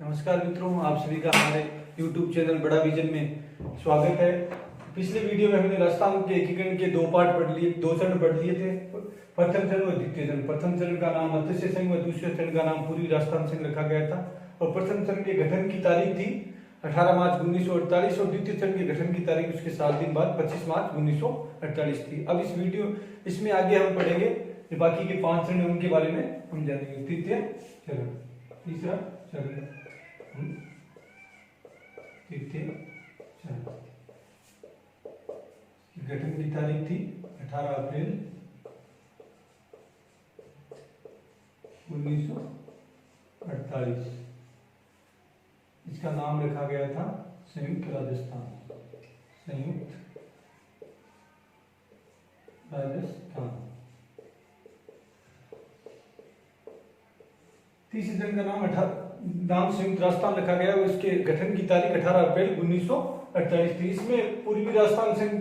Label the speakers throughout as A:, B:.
A: नमस्कार मित्रों, आप सभी का हमारे YouTube चैनल बड़ा विजन में स्वागत है। पिछले वीडियो में हमने राजस्थान के एकीकरण के दो पार्ट पढ़ लिए, दो चरण पढ़ लिए थे। प्रथम चरण और द्वितीय चरण। प्रथम चरण का नाम मत्स्य संघ व दूसरे चरण का नाम पूर्वी राजस्थान संघ रखा गया था। और प्रथम चरण के गठन की तारीख थी 18 मार्च 1948 और द्वितीय चरण के गठन की तारीख उसके 7 दिन बाद 25 मार्च 1948 थी। अब इसमें आगे हम पढ़ेंगे जो बाकी के 5 चरण उनके बारे में हम जानेंगे। तृतीय चरण, तीसरा चरण, तृतीय चरण। गठन की तारीख थी 18 अप्रैल 1948। इसका नाम रखा गया था संयुक्त राजस्थान, संयुक्त राजस्थान। तीसरे चरण का नाम संयुक्त राजस्थान रखा गया और इसके गठन की तारीख 18 अप्रैल 1948 थी। इसमें पूर्वी राजस्थान संघ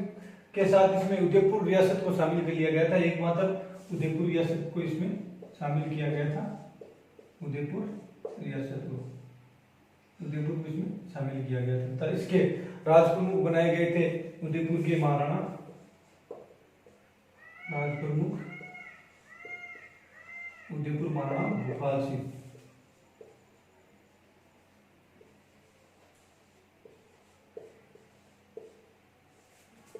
A: के साथ इसमें उदयपुर रियासत को शामिल कर लिया गया था। एकमात्र उदयपुर रियासत को इसमें शामिल किया गया था। उदयपुर रियासत को इसमें शामिल किया गया था। इसके राज प्रमुख बनाए गए थे उदयपुर के महाराणा, राज प्रमुख उदयपुर महाराणा भूपाल सिंह।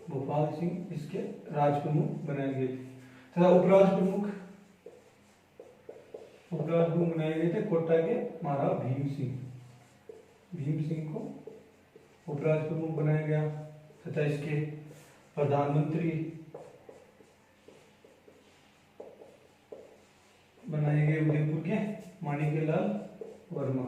A: भोपाल सिंह इसके राज प्रमुख बनाए गए थे तथा उपराज प्रमुख बनाए गए थे कोटा के महाराणा भीम सिंह को उपराज प्रमुख बनाया गया तथा इसके प्रधानमंत्री बनाए गए उदयपुर के माणिक्यलाल वर्मा।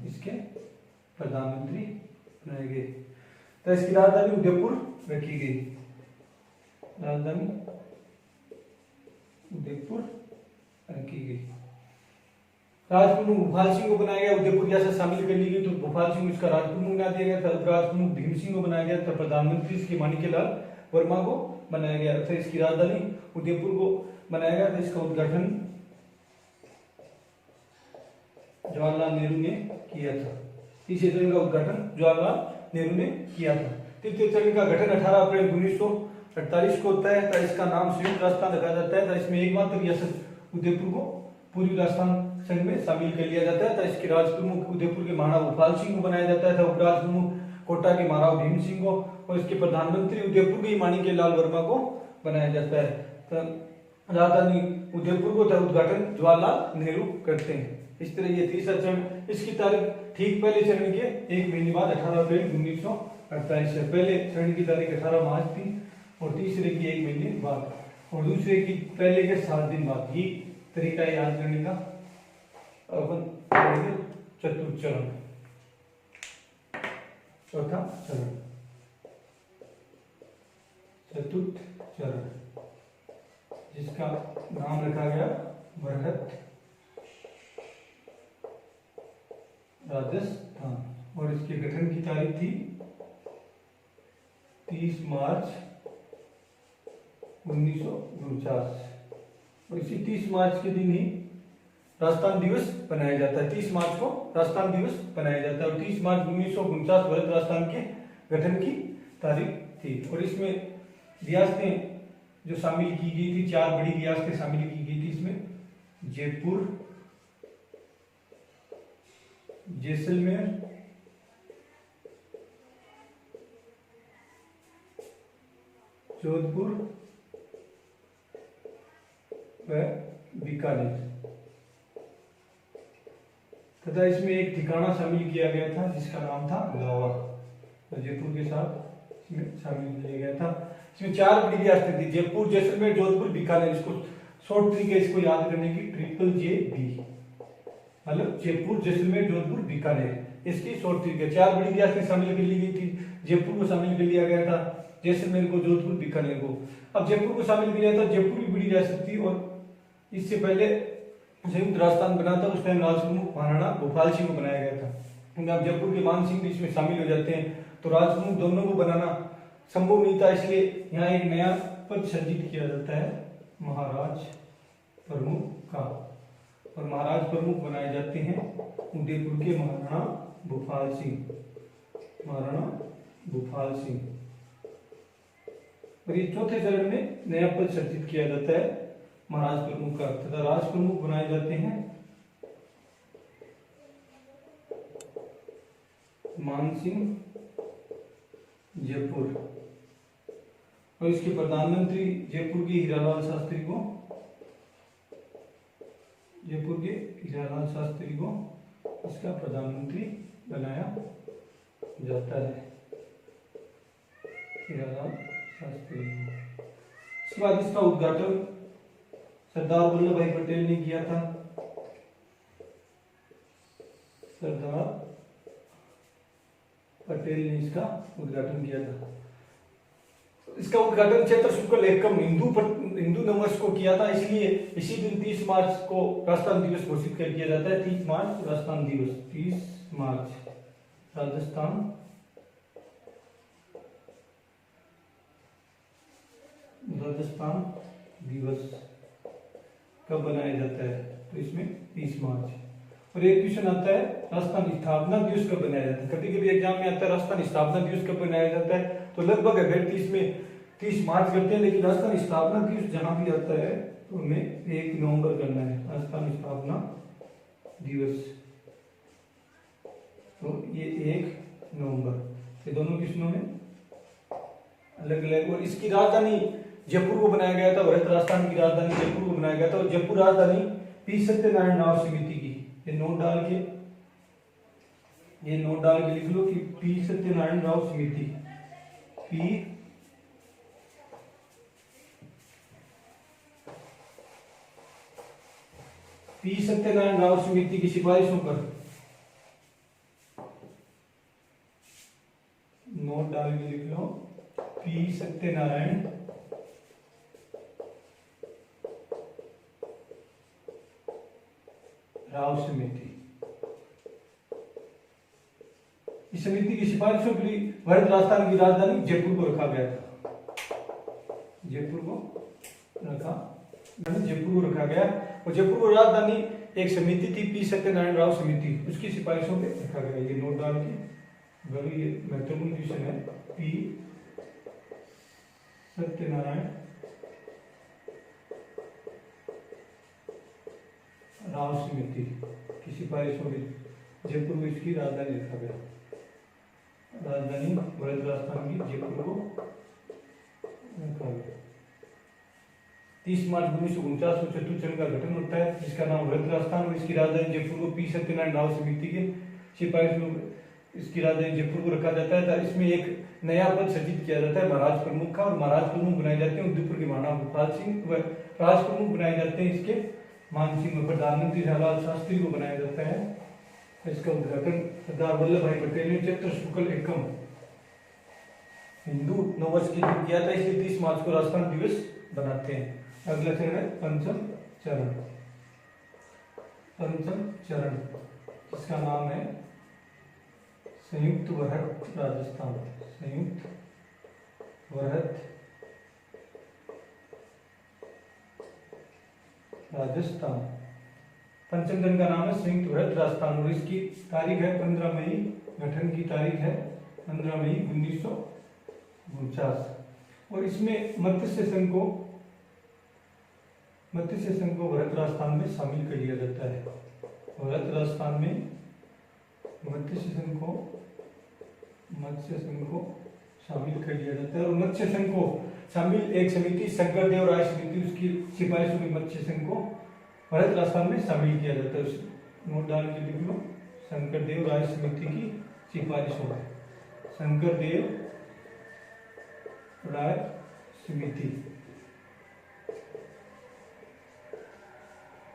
A: इसके प्रधानमंत्री बनाए गए। तो इसकी राजधानी उदयपुर रखी गई। राजधानी उदयपुर रखी गई। राज प्रमुख भोपाल सिंह को बनाया गया। उदयपुर रियासत शामिल कर ली गई तो भोपाल सिंह इसका राज प्रमुख बना दिया गया था। उपराज प्रमुख भीम सिंह को बनाया गया था। प्रधानमंत्री इसके माणिक्यलाल वर्मा को बनाया गया था। इसकी राजधानी उदयपुर को बनाया गया था। इसका उद्घाटन जवाहरलाल नेहरू ने किया था। तीसरे चरण का उद्घाटन जवाहरलाल नेहरू ने किया था। तृतीय चरण का गठन 18 अप्रैल 1948 को होता है। इसका नाम संयुक्त राजस्थान रखा जाता है। इसमें एकमात्र रियासत उदयपुर को पूर्वी राजस्थान संघ में शामिल कर लिया जाता है। इसके राज प्रमुख उदयपुर के महाराणा भोपाल सिंह को बनाया जाता है। उपराज प्रमुख कोटा के महाराणा भीम सिंह को और इसके प्रधानमंत्री उदयपुर के माणिक्यलाल वर्मा को बनाया जाता है। राजधानी उदयपुर को उद्घाटन जवाहरलाल नेहरू करते हैं। इस तरह ये तीसरा चरण, इसकी तारीख ठीक पहले चरण के 1 महीने बाद 18 अप्रैल 1948 है। पहले चरण की तारीख 18 मार्च थी और तीसरे की 1 महीने बाद और दूसरे की पहले के 7 दिन बाद। ये तरीका है याद करने का। अपन चतुर्थ चरण, चौथा चरण, चतुर्थ चरण, जिसका नाम रखा गया बृहत राजस्थान और इसके गठन की तारीख थी 30 मार्च 1949 और इसी 30 मार्च के दिन ही राजस्थान दिवस बनाया जाता है। 30 मार्च को राजस्थान दिवस बनाया जाता है और 30 मार्च 1949 भारत राजस्थान के गठन की तारीख थी। और इसमें रियासतें जो शामिल की गई थी, 4 बड़ी रियासतें शामिल की गई थी। इसमें जयपुर, जैसलमेर, जोधपुर व बीकानेर तथा इसमें एक ठिकाना शामिल किया गया था जिसका नाम था लाहौर। जयपुर के साथ इसमें शामिल किया गया था। इसमें 4 बड़ी रियासतें थी, जयपुर, जैसलमेर, जोधपुर, बीकानेर। इसको शॉर्ट तरीके इसको याद करने की JJB, मतलब जयपुर, जैसलमेर, जोधपुर, बीकानेर। इसकी शॉर्ट तरीके 4 बड़ी रियासतें शामिल कर ली गई थी। जयपुर को शामिल कर लिया गया था, जैसलमेर को, जोधपुर, बीकानेर को। अब जयपुर को शामिल किया था। जयपुर भी बड़ी रियासत थी और इससे पहले संयुक्त राजस्थान बना था। उस टाइम राज प्रमुख महाराणा भोपाल सिंह को बनाया गया था। अब जयपुर के मान सिंह भी इसमें शामिल हो जाते हैं तो राज प्रमुख दोनों को बनाना संभव नहीं था, इसलिए यहाँ एक नया पद सृजित किया जाता है महाराज प्रमुख का। और महाराज प्रमुख बनाए जाते हैं उदयपुर के महाराणा भूपाल सिंह, महाराणा भूपाल सिंह। और ये चौथे चरण में नया पद सृजित किया जाता है महाराज प्रमुख का, तथा राज प्रमुख बनाए जाते हैं मानसिंह जयपुर। और इसके प्रधानमंत्री जयपुर के हीरालाल शास्त्री को, जयपुर के हीरालाल शास्त्री को इसका प्रधानमंत्री बनाया जाता है, हीरालाल शास्त्री। इसके बाद इसका उद्घाटन सरदार वल्लभ भाई पटेल ने किया था, सरदार पटेल ने इसका उद्घाटन किया था। इसका उद्घाटन चैत्र शुक्ल एकम हिंदू नववर्ष को किया था, इसलिए इसी दिन 30 मार्च को राजस्थान दिवस घोषित कर दिया जाता है। 30 मार्च राजस्थान दिवस, 30 मार्च राजस्थान दिवस कब बनाया जाता है, तो इसमें 30 मार्च। और एक क्वेश्चन आता है राजस्थान स्थापना दिवस कब बनाया जाता है, कभी कभी एग्जाम में आता है राजस्थान स्थापना दिवस कब बनाया जाता है, तो लगभग अगर 30 मार्च करते हैं, लेकिन राजस्थान स्थापना दिवस जहां भी आता है तो हमें 1 नवंबर करना है, राजस्थान स्थापना दिवस, तो ये 1 नवंबर। ये दोनों क्वेश्चनों में अलग अलग। और इसकी राजधानी जयपुर को बनाया गया था, भारत राजस्थान की राजधानी जयपुर को बनाया गया था। और जयपुर राजधानी पी सत्यनारायण राव समिति की, ये नोट डाल के लिख लो कि पी सत्यनारायण राव समिति, पी सत्यनारायण राव समिति की सिफारिशों पर, नोट डाल के लिख लो पी सत्यनारायण राव समिति। इस समिति की सिफारिशों के लिए भारत राजस्थान की राजधानी जयपुर को रखा गया था, जयपुर को रखा गया। और जयपुर को राजधानी एक समिति थी पी सत्यनारायण राव समिति, उसकी सिफारिशों पे रखा गया। ये नोट डाल के, ये महत्वपूर्ण क्वेश्चन है, पी सत्यनारायण राव समिति की सिफारिशों में जयपुर को इसकी राजधानी रखा गया, राजधानी भारत राजस्थान की जयपुर को रखा गया। 30 मार्च 1949 को चतुर्थ चरण का गठन होता है, जिसका नाम भारत राजस्थान, और इसकी राजधानी जयपुर को पी सत्यनारायण राव समिति के सिफारिश में इसकी राजधानी जयपुर को रखा जाता है। इसमें एक नया पद सृजित किया जाता है महाराज प्रमुख का, और महाराज प्रमुख बनाए जाते हैं उदयपुर के महाराणा भूपाल सिंह, व राज प्रमुख बनाए जाते हैं इसके मानसिंह, व प्रधानमंत्री हीरालाल शास्त्री को बनाया जाता है। इसका उद्घाटन सरदार वल्लभ भाई पटेल ने चैत्र शुक्ल एकम हिंदू नववर्ष के दिन किया था, इसलिए 30 मार्च को राजस्थान दिवस बनाते हैं। अगला चरण है पंचम चरण, जिसका नाम है संयुक्त वरहट राजस्थान, संयुक्त वरहट राजस्थान। पंचम चरण का नाम है संयुक्त वरहट राजस्थान, और इसकी तारीख है 15 मई, गठन की तारीख है 15 मई 1949। और इसमें मत्स्य संघ को भारत राजस्थान में शामिल कर लिया जाता है। भारत राजस्थान में मत्स्य संघ को शामिल कर लिया जाता है। और मत्स्य संघ को शामिल एक समिति शंकरदेव राय समिति, उसकी सिफारिशों में मत्स्य संघ को भारत राजस्थान में शामिल किया जाता है। उस नोट डाल के लिख लो, शंकरदेव राय समिति की सिफारिशों में, शंकरदेव राय समिति।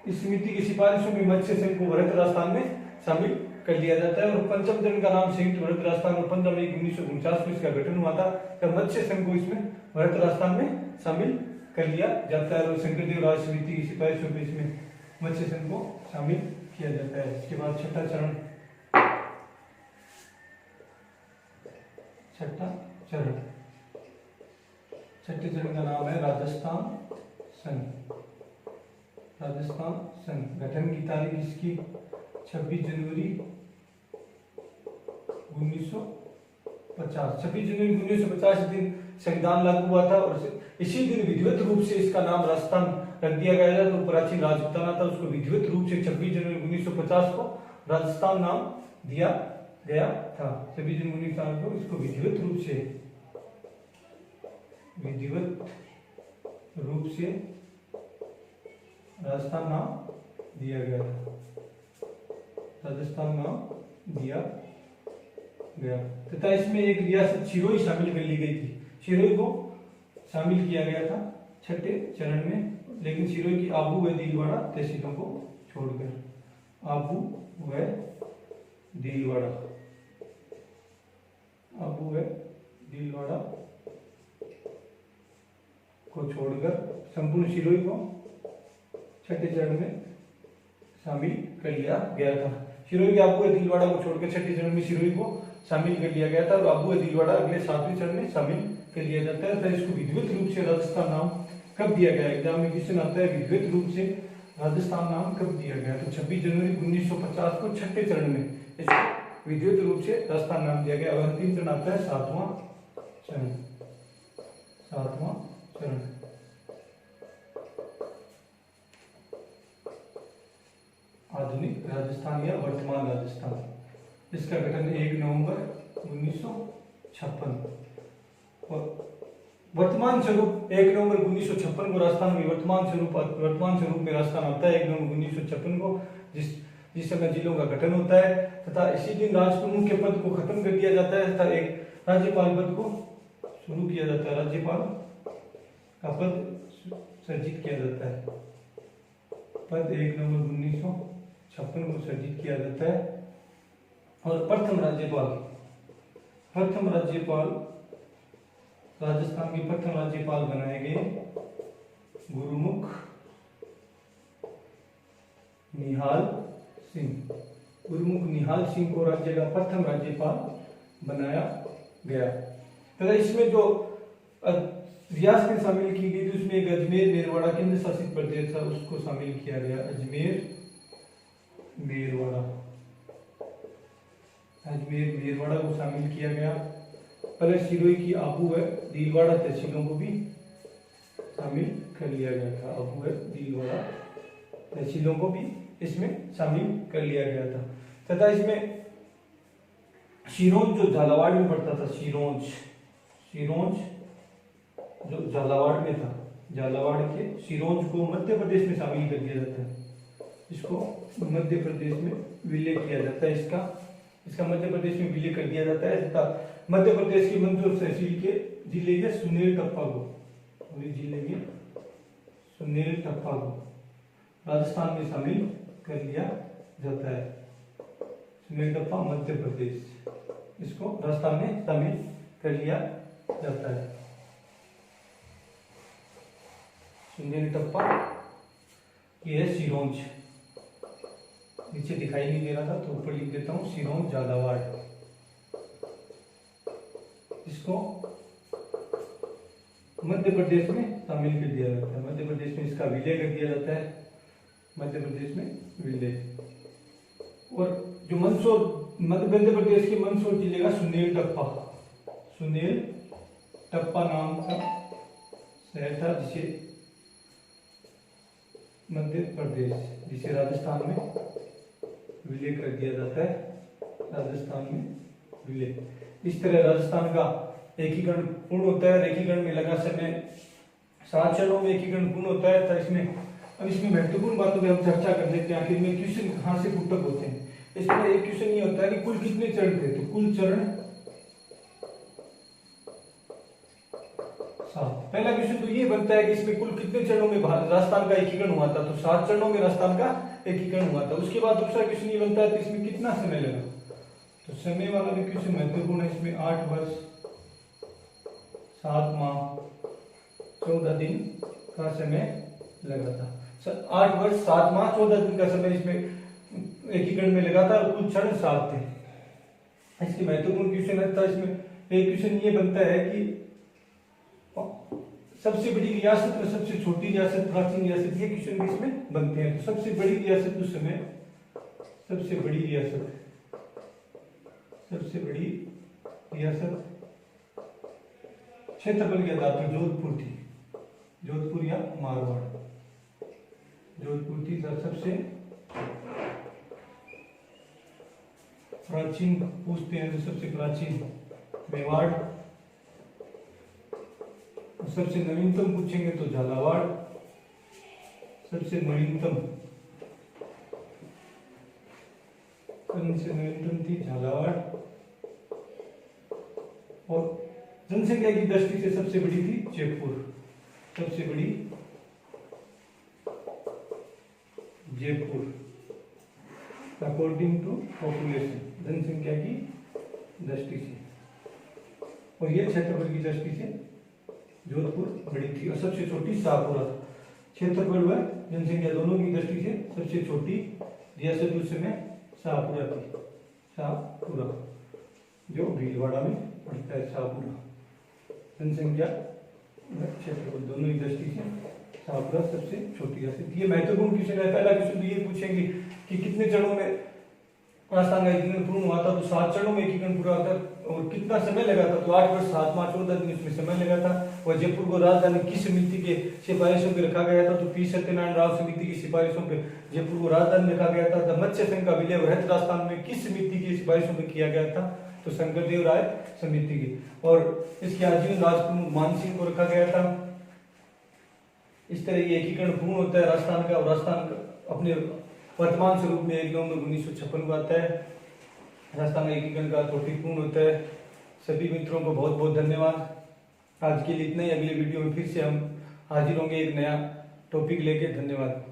A: इस समिति की सिफारिशों में मत्स्य संघ को भारत राजस्थान में शामिल कर लिया जाता है। और पंचम चरण का नाम संयुक्त भारत राजस्थान, और 15 मई 1949 को इसका गठन हुआ था, तब मत्स्य संघ को इसमें भारत राजस्थान में शामिल कर लिया जाता है। और शंकरदेव राय समिति की सिफारिशों में इसमें मत्स्य संघ को शामिल किया जाता है। इसके बाद छठा चरण छठे चरण का नाम है राजस्थान संघ। राजस्थान संघ गठन की तारीख इसकी 26 जनवरी 1950। 26 जनवरी 1950 दिन संविधान लागू हुआ था और इसी दिन विधिवत रूप से इसका नाम राजस्थान रख दिया गया था। तो प्राचीन राजपूताना था, उसको विधिवत रूप से 26 जनवरी 1950 को राजस्थान नाम दिया गया था। 26 जनवरी 1950 को इसको विधिवत रूप से राजस्थान नाम दिया गया था। राजस्थान नाम दिया गया तथा इसमें एक रियासत सिरोही शामिल कर ली गई थी। सिरोही को शामिल किया गया था छठे चरण में, लेकिन सिरोही की आबू व दिलवाड़ा तहसीलों को छोड़कर, आबू व दिलवाड़ा को छोड़कर संपूर्ण सिरोही को छठे चरण में शामिल कर लिया गया था। सिरोही के आबू व दिलवाड़ा को छोड़कर छठे चरण में सिरोही को शामिल कर लिया गया था और आबू व दिलवाड़ा अगले 7वें चरण में शामिल कर लिया जाता है। तो इसको विधिवत रूप से राजस्थान नाम कब दिया गया? एग्जाम में क्वेश्चन आता है विधिवत रूप से राजस्थान नाम कब दिया गया? तो 26 जनवरी 1950 को छठे चरण में इसको विधिवत रूप से राजस्थान नाम दिया गया। और अंतिम चरण आता है 7वां चरण। आधुनिक राजस्थान या वर्तमान राजस्थान, इसका गठन 1 नवंबर 1956 और वर्तमान स्वरूप 1 नवंबर 1956 को राजस्थान में वर्तमान स्वरूप में राजस्थान आता है 1 नवंबर 1956 को, जिस समय जिलों का गठन होता है तथा इसी दिन राजप्रमुख के पद को खत्म कर दिया जाता है तथा एक राज्यपाल पद को शुरू किया जाता है। राज्यपाल का पद सर्जित किया जाता है। पद 1 नवंबर 1956 को सर्जित किया जाता है और प्रथम राज्यपाल राजस्थान के प्रथम राज्यपाल बनाए गए गुरुमुख निहाल सिंह को राज्य का प्रथम राज्यपाल बनाया गया। तथा इसमें जो रियासतें शामिल की गई थी उसमें एक अजमेर मेरवाड़ा केंद्र शासित प्रदेश था, उसको शामिल किया गया। अजमेर मेरवाड़ा को शामिल किया गया। पहले सिरोही की आबू व दिलवाड़ा तहसीलों को भी शामिल कर लिया गया था। आबू व दिलवाड़ा तहसीलों को भी इसमें शामिल कर लिया गया था तथा इसमें सिरोंज जो झालावाड़ में पड़ता था, सिरोंज जो झालावाड़ में था, झालावाड़ के सिरोंज को मध्य प्रदेश में शामिल कर दिया जाता है। इसको मध्य प्रदेश में विलय किया जाता है। इसका मध्य प्रदेश में विलय कर दिया जाता है तथा मध्य प्रदेश की मंदसौर तहसील के जिले के सुनेल टप्पा को राजस्थान में शामिल कर लिया जाता है। सुनेल टप्पा मध्य प्रदेश, इसको राजस्थान में शामिल कर लिया जाता है। सुनेल टप्पा ये है सिरोंज, नीचे दिखाई नहीं दे रहा था तो ऊपर लिख देता हूँ सिरोंज झालावाड़। इसको मध्य प्रदेश में शामिल कर दिया जाता है। मध्य प्रदेश में इसका विलय कर दिया जाता है। मध्य प्रदेश में विलय। और जो मध्य प्रदेश के मंदसौर जिले का सुनेल टप्पा नाम का शहर था, जिसे राजस्थान में विलय कर दिया जाता है। राजस्थान में विलय। इस तरह राजस्थान का एकीकरण पूर्ण होता है। एकीकरण में लगा समय 7 चरणों में एकीकरण पूर्ण होता है। तो इसमें महत्वपूर्ण बातों पर हम चर्चा कर लेते हैं। आखिर में क्वेश्चन कहाँ से पुटअप होते हैं। इसमें एक क्वेश्चन ये होता है कि कुल कितने चरण थे? तो कुल चरण 7। पहला क्वेश्चन तो ये बनता है कि इसमें कुल कितने चरणों में राजस्थान का एकीकरण हुआ था? तो 7 चरणों में राजस्थान का एकीकरण हुआ था। उसके बाद दूसरा क्वेश्चन ये बनता है कि इसमें कितना समय लगा? तो समय वाला भी क्वेश्चन महत्वपूर्ण है। इसमें 8 वर्ष 7 माह 14 दिन का समय लगा था। 8 वर्ष 7 माह 14 दिन का समय इसमें एकीकरण में लगा था और कुल चरण 7 थे। इसकी महत्वपूर्ण क्वेश्चन है। इसमें एक क्वेश्चन ये बनता है कि सबसे बड़ी रियासत में सबसे छोटी रियासत, प्राचीन रियासत, ये क्वेश्चन भी इसमें बनते हैं। तो सबसे बड़ी रियासत उस समय, सबसे बड़ी रियासत, सबसे बड़ी रियासत क्षेत्रफल के आधार पर जोधपुर थी, जोधपुर या मारवाड़। जोधपुर थी सबसे प्राचीन, पूछते हैं तो सबसे प्राचीन मेवाड़, सबसे नवीनतम पूछेंगे तो झालावाड़, सबसे नवीनतम, सबसे नवीनतम थी झालावाड़। और जनसंख्या की दृष्टि से सबसे बड़ी थी जयपुर, सबसे बड़ी जयपुर अकॉर्डिंग टू पॉपुलेशन, जनसंख्या की दृष्टि से। और ये क्षेत्रफल की दृष्टि से जोधपुर बड़ी थी। और सबसे छोटी शाहपुरा, क्षेत्रफल व जनसंख्या दोनों की दृष्टि से सबसे छोटी रियासत उस समय शाहपुरा थी, शाहपुरा, जो भीलवाड़ा में पड़ता है। शाहपुरा जनसंख्या क्षेत्रफल दोनों की दृष्टि से शाहपुरा सबसे छोटी रियासत। ये महत्वपूर्ण क्वेश्चन है। पहला क्वेश्चन तो ये पूछेंगे कि कितने चरणों में राजस्थान का एकीकरण पूर्ण हुआ था, तो 7 चरणों में एकीकरण पूरा होता, और कितना समय लगा था, तो 8 वर्ष 7 माह 14 दिन इसमें समय लगा था। और जयपुर को राजधानी किस समिति के सिफारिशों पे रखा गया था, तो पी सत्यनारायण राव समिति की सिफारिशों पे जयपुर को राजधानी रखा गया था। मत्स्य संघ का विलय वृहत राजस्थान में किस समिति की सिफारिशों पे किया गया था, तो शंकरदेव राय समिति की। और इसके आजीवन राजकुमार मानसिंह को रखा गया था। इस तरह ये एकीकरण पूर्ण होता है राजस्थान का, और राजस्थान का अपने वर्तमान स्वरूप में 1 नवंबर 1956 को आता है। राजस्थान का एकीकरण का पूर्ण होता है। सभी मित्रों को बहुत बहुत धन्यवाद। आज के लिए इतना ही। अगले वीडियो में फिर से हम हाजिर होंगे एक नया टॉपिक लेके। धन्यवाद।